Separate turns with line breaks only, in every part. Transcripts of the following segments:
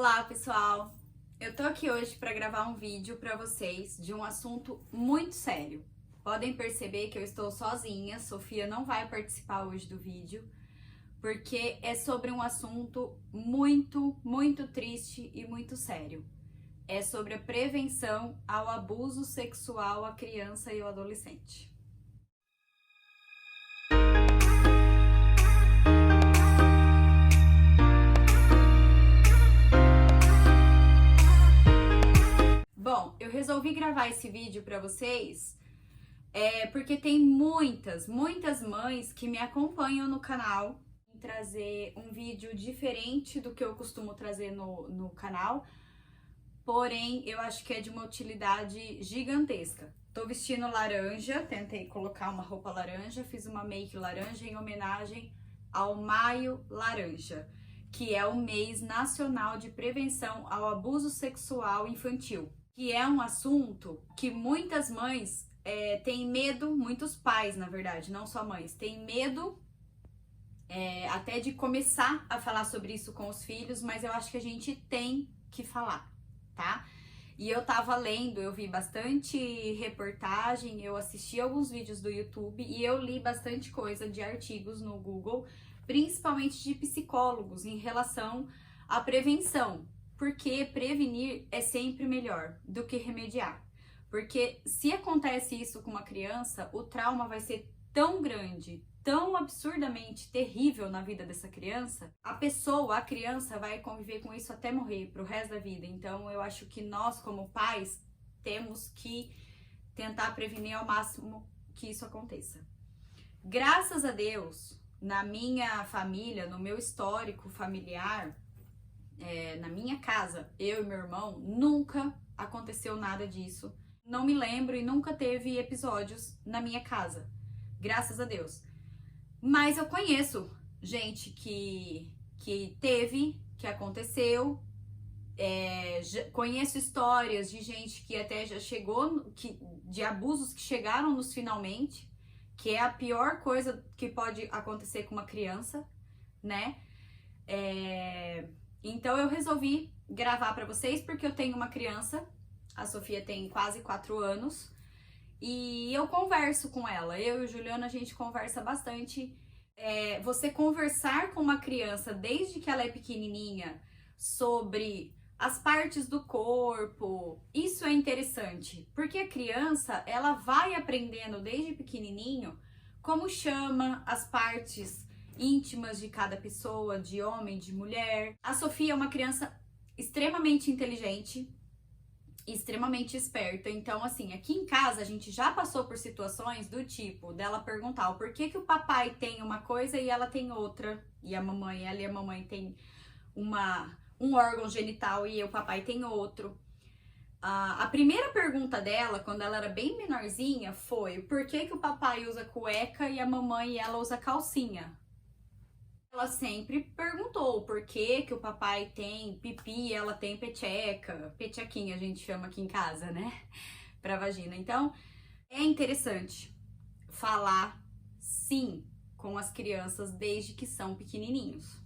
Olá, pessoal! Eu tô aqui hoje para gravar um vídeo para vocês de um assunto muito sério. Podem perceber que eu estou sozinha, Sofia não vai participar hoje do vídeo, porque é sobre um assunto muito triste e muito sério. É sobre a prevenção ao abuso sexual à criança e ao adolescente. Bom, eu resolvi gravar esse vídeo para vocês porque tem muitas mães que me acompanham no canal em trazer um vídeo diferente do que eu costumo trazer no canal, porém eu acho que é de uma utilidade gigantesca. Tô vestindo laranja, tentei colocar uma roupa laranja, fiz uma make laranja em homenagem ao Maio Laranja, que é o mês nacional de prevenção ao abuso sexual infantil, que é um assunto que muitas mães têm medo, muitos pais, na verdade, não só mães, têm medo até de começar a falar sobre isso com os filhos, mas eu acho que a gente tem que falar, tá? E eu tava lendo, eu vi bastante reportagem, eu assisti alguns vídeos do YouTube e eu li bastante coisa de artigos no Google, principalmente de psicólogos, em relação à prevenção. Porque prevenir é sempre melhor do que remediar. Porque se acontece isso com uma criança, o trauma vai ser tão grande, tão absurdamente terrível na vida dessa criança, a criança vai conviver com isso até morrer, pro resto da vida. Então eu acho que nós, como pais, temos que tentar prevenir ao máximo que isso aconteça. Graças a Deus, na minha família, no meu histórico familiar, na minha casa, eu e meu irmão, nunca aconteceu nada disso. Não me lembro e nunca teve episódios na minha casa, graças a Deus. Mas eu conheço gente que teve, que aconteceu, conheço histórias de gente que até já chegou, de abusos que chegaram nos finalmente, que é a pior coisa que pode acontecer com uma criança, né? Então eu resolvi gravar pra vocês porque eu tenho uma criança, a Sofia tem quase 4 anos, e eu converso com ela, eu e o Juliano a gente conversa bastante. Você conversar com uma criança desde que ela é pequenininha sobre as partes do corpo, isso é interessante, porque a criança, ela vai aprendendo desde pequenininho como chama as partes íntimas de cada pessoa, de homem, de mulher. A Sofia é uma criança extremamente inteligente, extremamente esperta. Então, assim, aqui em casa a gente já passou por situações do tipo dela perguntar o porquê que o papai tem uma coisa e ela tem outra, e a mamãe, ela e a mamãe tem um órgão genital e o papai tem outro. A primeira pergunta dela, quando ela era bem menorzinha, foi por que que o papai usa cueca e a mamãe ela usa calcinha? Ela sempre perguntou por que que o papai tem pipi e ela tem peteca, petequinha a gente chama aqui em casa, né? Pra vagina. Então, é interessante falar sim com as crianças desde que são pequenininhos,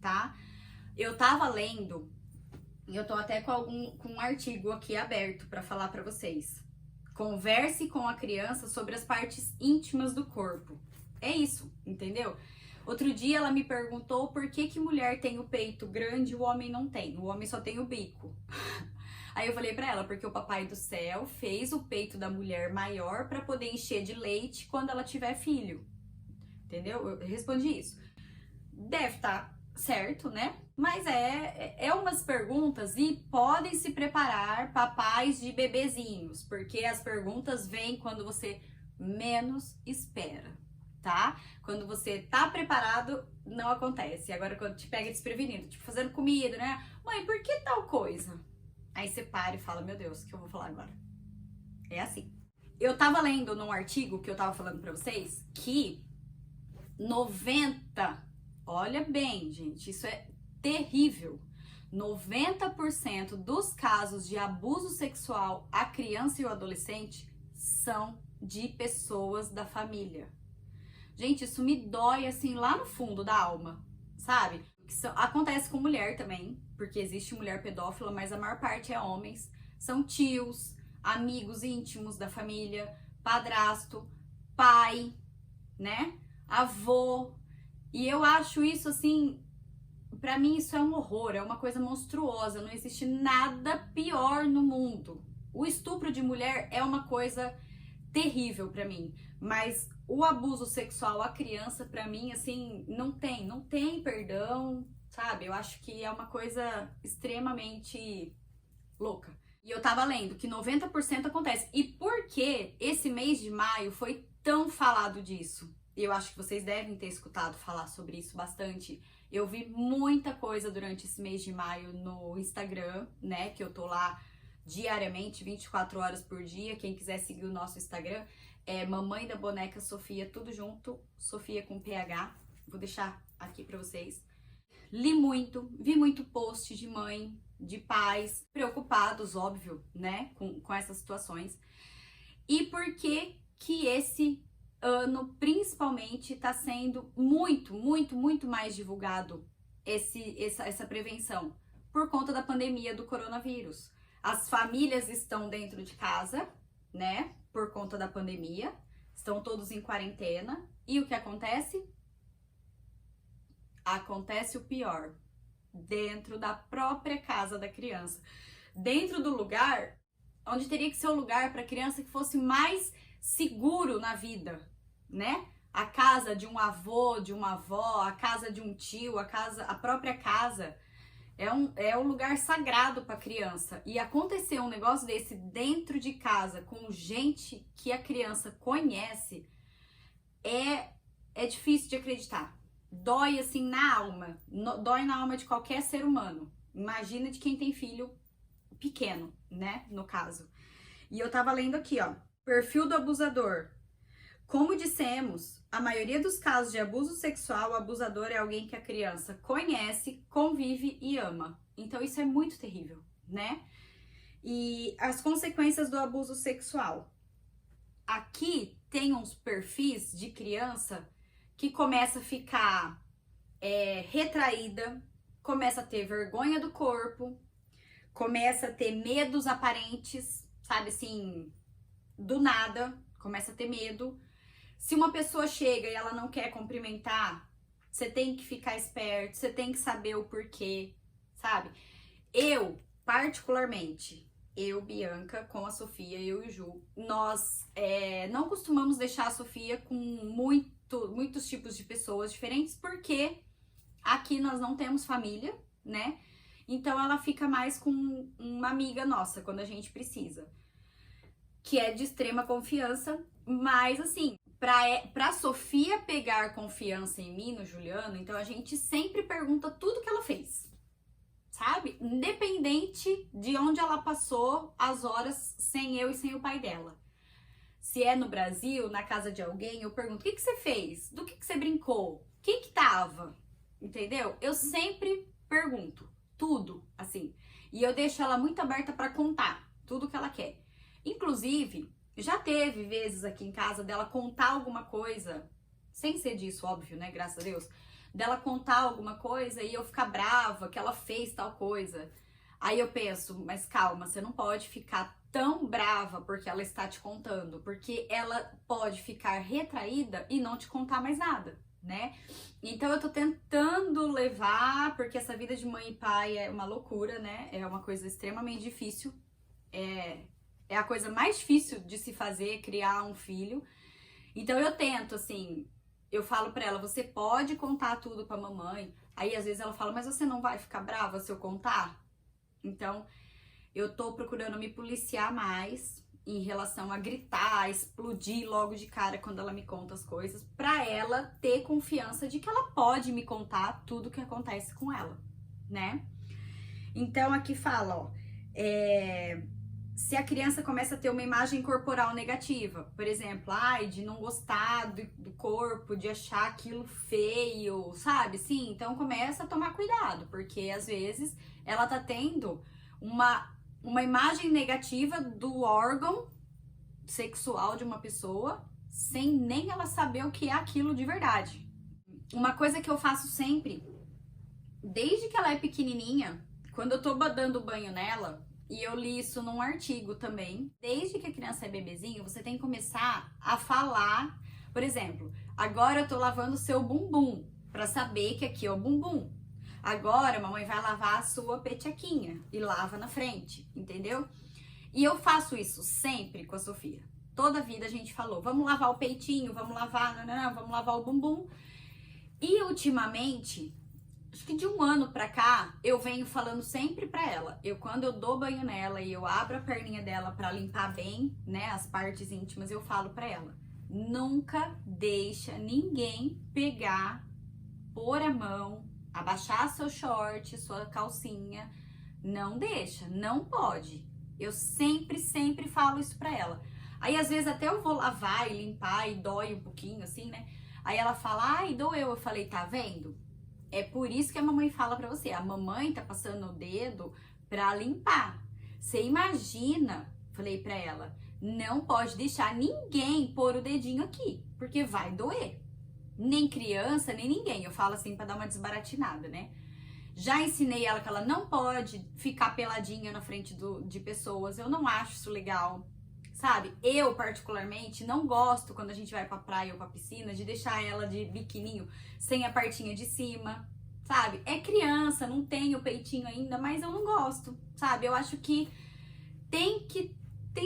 tá? Eu tava lendo, e eu tô até com um artigo aqui aberto pra falar pra vocês. Converse com a criança sobre as partes íntimas do corpo. É isso, entendeu? Outro dia ela me perguntou por que que mulher tem o peito grande e o homem não tem. O homem só tem o bico. Aí eu falei pra ela, porque o papai do céu fez o peito da mulher maior pra poder encher de leite quando ela tiver filho. Entendeu? Eu respondi isso. Deve estar certo, né? Mas é umas perguntas e podem se preparar papais de bebezinhos, porque as perguntas vêm quando você menos espera, tá? Quando você tá preparado, não acontece. Agora quando te pega desprevenido, tipo fazendo comida, né? Mãe, por que tal coisa? Aí você para e fala, meu Deus, o que eu vou falar agora? É assim. Eu tava lendo num artigo que eu tava falando pra vocês que 90, olha bem, gente, isso é terrível. 90% dos casos de abuso sexual à criança e ao adolescente são de pessoas da família. Gente, isso me dói assim lá no fundo da alma, sabe? acontece com mulher também, porque existe mulher pedófila, mas a maior parte é homens. São tios, amigos íntimos da família, padrasto, pai, né? Avô. E eu acho isso assim, pra mim isso é um horror, é uma coisa monstruosa, não existe nada pior no mundo. O estupro de mulher é uma coisa terrível pra mim, mas o abuso sexual à criança, pra mim, assim, não tem perdão, sabe? Eu acho que é uma coisa extremamente louca. E eu tava lendo que 90% acontece. E por que esse mês de maio foi tão falado disso? Eu acho que vocês devem ter escutado falar sobre isso bastante. Eu vi muita coisa durante esse mês de maio no Instagram, né? Que eu tô lá diariamente, 24 horas por dia. Quem quiser seguir o nosso Instagram é Mamãe da Boneca Sofia, tudo junto, Sofia com PH. Vou deixar aqui pra vocês. Li muito, vi muito post de mãe, de pais, preocupados, óbvio, né, com essas situações. E por que esse ano, principalmente, tá sendo muito mais divulgado essa prevenção? Por conta da pandemia do coronavírus. As famílias estão dentro de casa, né, por conta da pandemia, estão todos em quarentena, e o que acontece? Acontece o pior, dentro da própria casa da criança, dentro do lugar onde teria que ser o lugar para a criança que fosse mais seguro na vida, né? A casa de um avô, de uma avó, a casa de um tio, a própria casa é um lugar sagrado para a criança. E acontecer um negócio desse dentro de casa com gente que a criança conhece é difícil de acreditar. Dói assim na alma, dói na alma de qualquer ser humano. Imagina de quem tem filho pequeno, né, no caso. E eu tava lendo aqui, ó, perfil do abusador. Como dissemos, a maioria dos casos de abuso sexual, o abusador é alguém que a criança conhece, convive e ama. Então isso é muito terrível, né? E as consequências do abuso sexual. Aqui tem uns perfis de criança que começa a ficar retraída, começa a ter vergonha do corpo, começa a ter medos aparentes, sabe assim, do nada, começa a ter medo. Se uma pessoa chega e ela não quer cumprimentar, você tem que ficar esperto, você tem que saber o porquê, sabe? Eu, particularmente, Bianca, com a Sofia, eu e o Ju, nós não costumamos deixar a Sofia com muitos tipos de pessoas diferentes, porque aqui nós não temos família, né? Então ela fica mais com uma amiga nossa quando a gente precisa, que é de extrema confiança, mas assim, pra Sofia pegar confiança em mim, no Juliano, então a gente sempre pergunta tudo que ela fez, sabe? Independente de onde ela passou as horas sem eu e sem o pai dela. Se é no Brasil, na casa de alguém, eu pergunto, o que você fez? Do que você brincou? Quem que tava? Entendeu? Eu sempre pergunto tudo, assim. E eu deixo ela muito aberta pra contar tudo que ela quer. Inclusive, já teve vezes aqui em casa dela contar alguma coisa, sem ser disso, óbvio, né? Graças a Deus. Dela contar alguma coisa e eu ficar brava que ela fez tal coisa. Aí eu penso, mas calma, você não pode ficar tão brava porque ela está te contando, porque ela pode ficar retraída e não te contar mais nada, né? Então eu tô tentando levar, porque essa vida de mãe e pai é uma loucura, né? É uma coisa extremamente difícil. É a coisa mais difícil de se fazer, criar um filho. Então eu tento, assim, eu falo pra ela, você pode contar tudo pra mamãe. Aí às vezes ela fala, mas você não vai ficar brava se eu contar? Então eu tô procurando me policiar mais em relação a gritar, a explodir logo de cara quando ela me conta as coisas, pra ela ter confiança de que ela pode me contar tudo o que acontece com ela, né? Então aqui fala, ó, se a criança começa a ter uma imagem corporal negativa, por exemplo, de não gostar do corpo, de achar aquilo feio, sabe? Sim, então começa a tomar cuidado, porque às vezes ela tá tendo uma imagem negativa do órgão sexual de uma pessoa, sem nem ela saber o que é aquilo de verdade. Uma coisa que eu faço sempre desde que ela é pequenininha, quando eu tô dando banho nela, e eu li isso num artigo também, desde que a criança é bebezinho, você tem que começar a falar, por exemplo, agora eu tô lavando o seu bumbum, pra saber que aqui é o bumbum. Agora a mamãe vai lavar a sua petequinha e lava na frente, entendeu? E eu faço isso sempre com a Sofia. Toda a vida a gente falou, vamos lavar o peitinho, vamos lavar, não, vamos lavar o bumbum. E ultimamente, acho que de um ano pra cá, eu venho falando sempre pra ela. Quando eu dou banho nela e eu abro a perninha dela pra limpar bem, né, as partes íntimas, eu falo pra ela: nunca deixa ninguém pegar, pôr a mão, abaixar seu short, sua calcinha. Não deixa, não pode. Eu sempre falo isso pra ela. Aí às vezes até eu vou lavar e limpar e dói um pouquinho assim, né? Aí ela fala: ai, doeu. Eu falei: tá vendo? É por isso que a mamãe fala pra você. A mamãe tá passando o dedo pra limpar. Você imagina, falei pra ela, não pode deixar ninguém pôr o dedinho aqui, porque vai doer. Nem criança, nem ninguém. Eu falo assim pra dar uma desbaratinada, né? Já ensinei ela que ela não pode ficar peladinha na frente de pessoas. Eu não acho isso legal, sabe? Eu, particularmente, não gosto quando a gente vai pra praia ou pra piscina de deixar ela de biquininho sem a partinha de cima, sabe? É criança, não tem o peitinho ainda, mas eu não gosto, sabe? Eu acho que tem que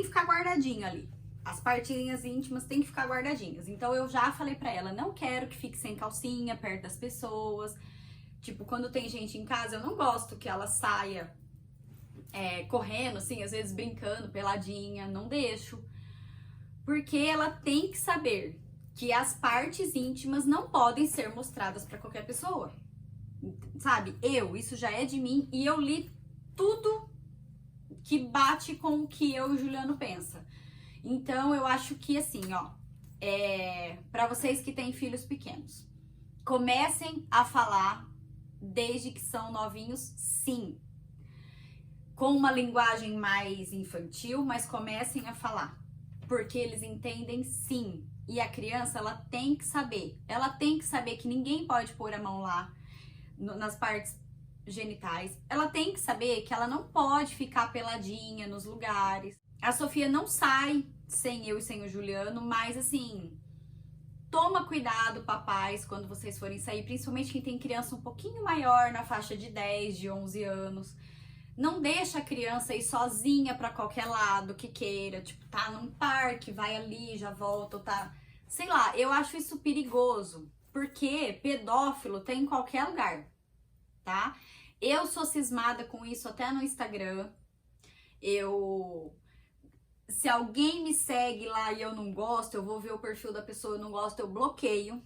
ficar guardadinho ali. As partinhas íntimas tem que ficar guardadinhas. Então eu já falei pra ela, não quero que fique sem calcinha perto das pessoas. Tipo, quando tem gente em casa, eu não gosto que ela saia correndo, assim, às vezes brincando, peladinha, não deixo. Porque ela tem que saber que as partes íntimas não podem ser mostradas pra qualquer pessoa. Sabe? Isso já é de mim e eu li tudo que bate com o que eu e o Juliano pensa. Então, eu acho que assim, ó, pra vocês que têm filhos pequenos, comecem a falar desde que são novinhos, sim. Com uma linguagem mais infantil, mas comecem a falar. Porque eles entendem sim. E a criança, ela tem que saber. Ela tem que saber que ninguém pode pôr a mão lá nas partes genitais. Ela tem que saber que ela não pode ficar peladinha nos lugares. A Sofia não sai sem eu e sem o Juliano, mas assim, toma cuidado, papais, quando vocês forem sair, principalmente quem tem criança um pouquinho maior, na faixa de 10, de 11 anos. Não deixa a criança ir sozinha pra qualquer lado que queira, tipo, tá num parque, vai ali, já volta, ou tá... Sei lá, eu acho isso perigoso, porque pedófilo tem em qualquer lugar, tá? Eu sou cismada com isso até no Instagram. Se alguém me segue lá e eu não gosto, eu vou ver o perfil da pessoa, eu não gosto, eu bloqueio.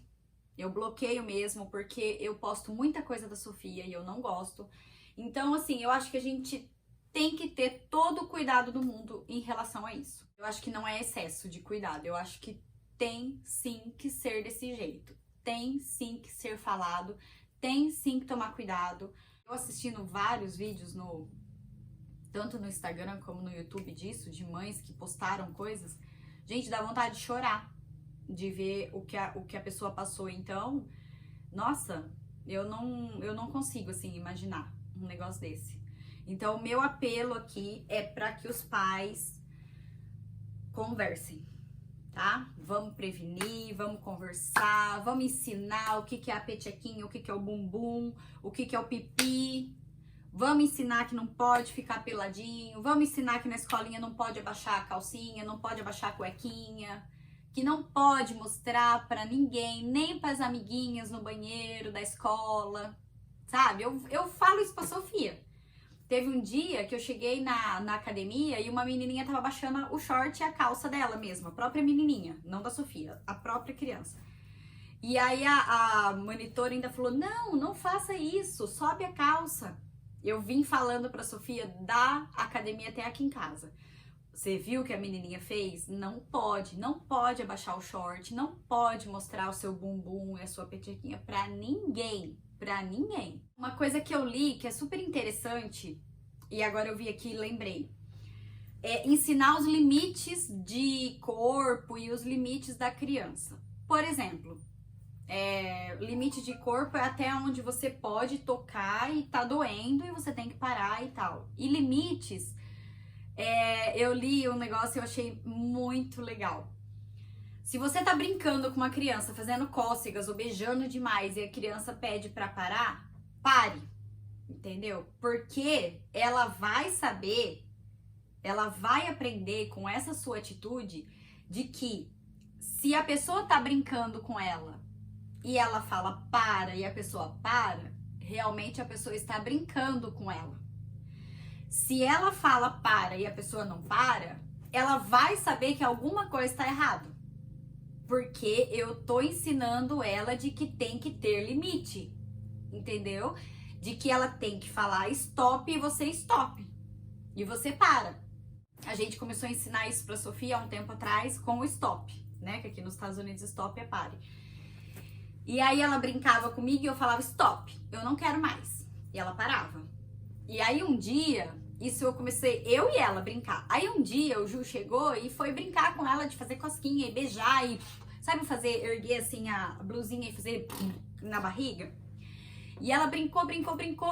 Eu bloqueio mesmo, porque eu posto muita coisa da Sofia e eu não gosto. Então, assim, eu acho que a gente tem que ter todo o cuidado do mundo em relação a isso. Eu acho que não é excesso de cuidado, eu acho que tem sim que ser desse jeito. Tem sim que ser falado, tem sim que tomar cuidado. Eu assistindo vários vídeos tanto no Instagram como no YouTube disso, de mães que postaram coisas, gente, dá vontade de chorar, de ver o que a pessoa passou. Então, nossa, eu não consigo, assim, imaginar um negócio desse. Então, o meu apelo aqui é para que os pais conversem, tá? Vamos prevenir, vamos conversar, vamos ensinar o que é a petequinha, o que é o bumbum, o que é o pipi. Vamos ensinar que não pode ficar peladinho, vamos ensinar que na escolinha não pode abaixar a calcinha, não pode abaixar a cuequinha, que não pode mostrar pra ninguém, nem pras amiguinhas no banheiro da escola, sabe? Eu falo isso pra Sofia. Teve um dia que eu cheguei na academia e uma menininha tava baixando o short e a calça dela mesma, a própria menininha, não da Sofia, a própria criança. E aí a monitora ainda falou, não faça isso, sobe a calça. Eu vim falando pra Sofia da academia até aqui em casa. Você viu o que a menininha fez? Não pode abaixar o short, não pode mostrar o seu bumbum e a sua petequinha pra ninguém, Uma coisa que eu li que é super interessante, e agora eu vi aqui e lembrei, é ensinar os limites de corpo e os limites da criança. Por exemplo, Limite de corpo é até onde você pode tocar e tá doendo e você tem que parar e tal. E limites, eu li um negócio e eu achei muito legal. Se você tá brincando com uma criança, fazendo cócegas ou beijando demais e a criança pede pra parar, pare, entendeu? Porque ela vai saber, ela vai aprender com essa sua atitude de que se a pessoa tá brincando com ela e ela fala para e a pessoa para, realmente a pessoa está brincando com ela. Se ela fala para e a pessoa não para, ela vai saber que alguma coisa está errada. Porque eu tô ensinando ela de que tem que ter limite, entendeu? De que ela tem que falar stop e você stop. E você para. A gente começou a ensinar isso pra Sofia há um tempo atrás com o stop, né? Que aqui nos Estados Unidos stop é pare. E aí ela brincava comigo e eu falava stop, eu não quero mais. E ela parava. E aí um dia, isso eu comecei, eu e ela brincar. Aí um dia o Ju chegou e foi brincar com ela de fazer cosquinha e beijar e, sabe, erguer assim a blusinha e fazer na barriga? E ela brincou,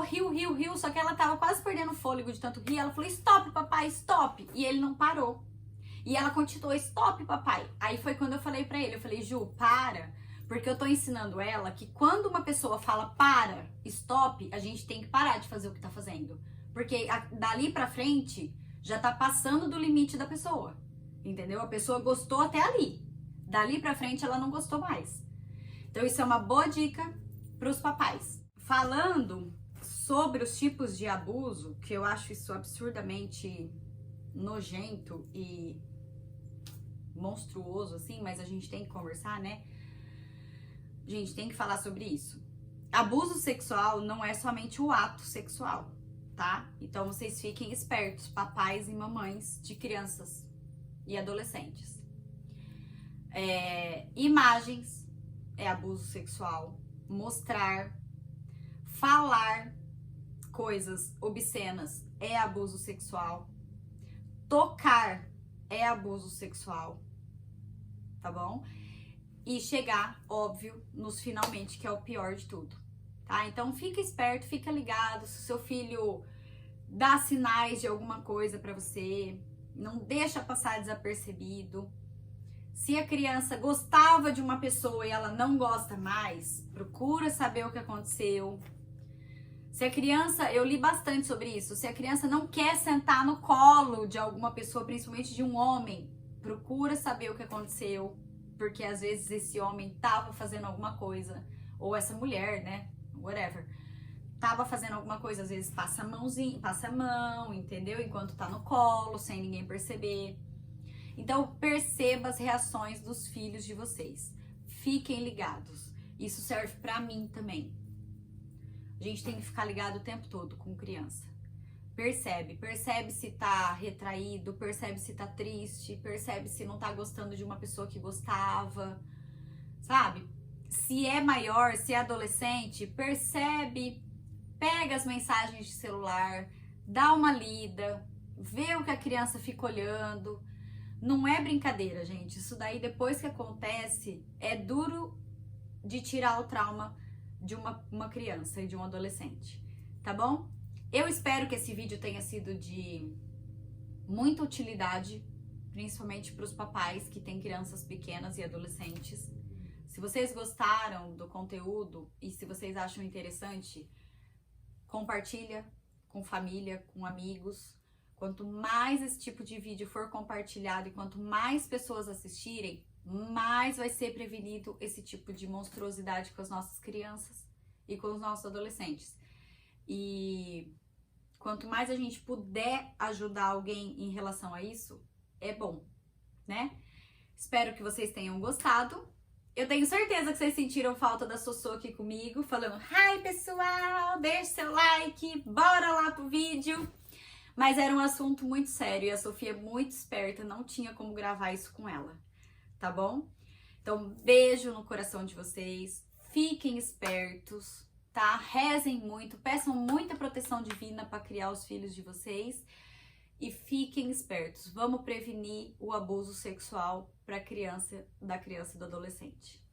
riu, só que ela tava quase perdendo o fôlego de tanto rir. Ela falou, stop, papai, stop. E ele não parou. E ela continuou, stop, papai. Aí foi quando eu falei pra ele, eu falei, Ju, para. Porque eu tô ensinando ela que quando uma pessoa fala para, stop, a gente tem que parar de fazer o que tá fazendo. Porque dali pra frente, já tá passando do limite da pessoa. Entendeu? A pessoa gostou até ali. Dali pra frente, ela não gostou mais. Então isso é uma boa dica pros papais. Falando sobre os tipos de abuso, que eu acho isso absurdamente nojento e monstruoso, assim, mas a gente tem que conversar, né? A gente tem que falar sobre isso. Abuso sexual não é somente o ato sexual, tá? Então vocês fiquem espertos, papais e mamães de crianças e adolescentes. Imagens é abuso sexual. Mostrar, falar coisas obscenas é abuso sexual. Tocar é abuso sexual, tá bom? E chegar, óbvio, nos finalmente, que é o pior de tudo, tá? Então fica esperto, fica ligado, se o seu filho dá sinais de alguma coisa pra você, não deixa passar desapercebido. Se a criança gostava de uma pessoa e ela não gosta mais, procura saber o que aconteceu. Se a criança, eu li bastante sobre isso, se a criança não quer sentar no colo de alguma pessoa, principalmente de um homem, procura saber o que aconteceu. Porque às vezes esse homem tava fazendo alguma coisa, ou essa mulher, né, whatever, tava fazendo alguma coisa, às vezes passa a mão, entendeu? Enquanto tá no colo, sem ninguém perceber. Então perceba as reações dos filhos de vocês. Fiquem ligados. Isso serve pra mim também. A gente tem que ficar ligado o tempo todo com criança. Percebe se tá retraído, percebe se tá triste, percebe se não tá gostando de uma pessoa que gostava, sabe? Se é maior, se é adolescente, percebe, pega as mensagens de celular, dá uma lida, vê o que a criança fica olhando. Não é brincadeira, gente. Isso daí, depois que acontece, é duro de tirar o trauma de uma criança e de um adolescente, tá bom? Eu espero que esse vídeo tenha sido de muita utilidade, principalmente para os papais que têm crianças pequenas e adolescentes. Se vocês gostaram do conteúdo e se vocês acham interessante, compartilha com família, com amigos. Quanto mais esse tipo de vídeo for compartilhado e quanto mais pessoas assistirem, mais vai ser prevenido esse tipo de monstruosidade com as nossas crianças e com os nossos adolescentes. E quanto mais a gente puder ajudar alguém em relação a isso, é bom, né? Espero que vocês tenham gostado. Eu tenho certeza que vocês sentiram falta da Sossô aqui comigo, falando hi pessoal, deixe seu like, bora lá pro vídeo. Mas era um assunto muito sério e a Sofia é muito esperta, não tinha como gravar isso com ela, tá bom? Então, beijo no coração de vocês, fiquem espertos, tá? Rezem muito, peçam muita proteção divina para criar os filhos de vocês e fiquem espertos. Vamos prevenir o abuso sexual da criança e do adolescente.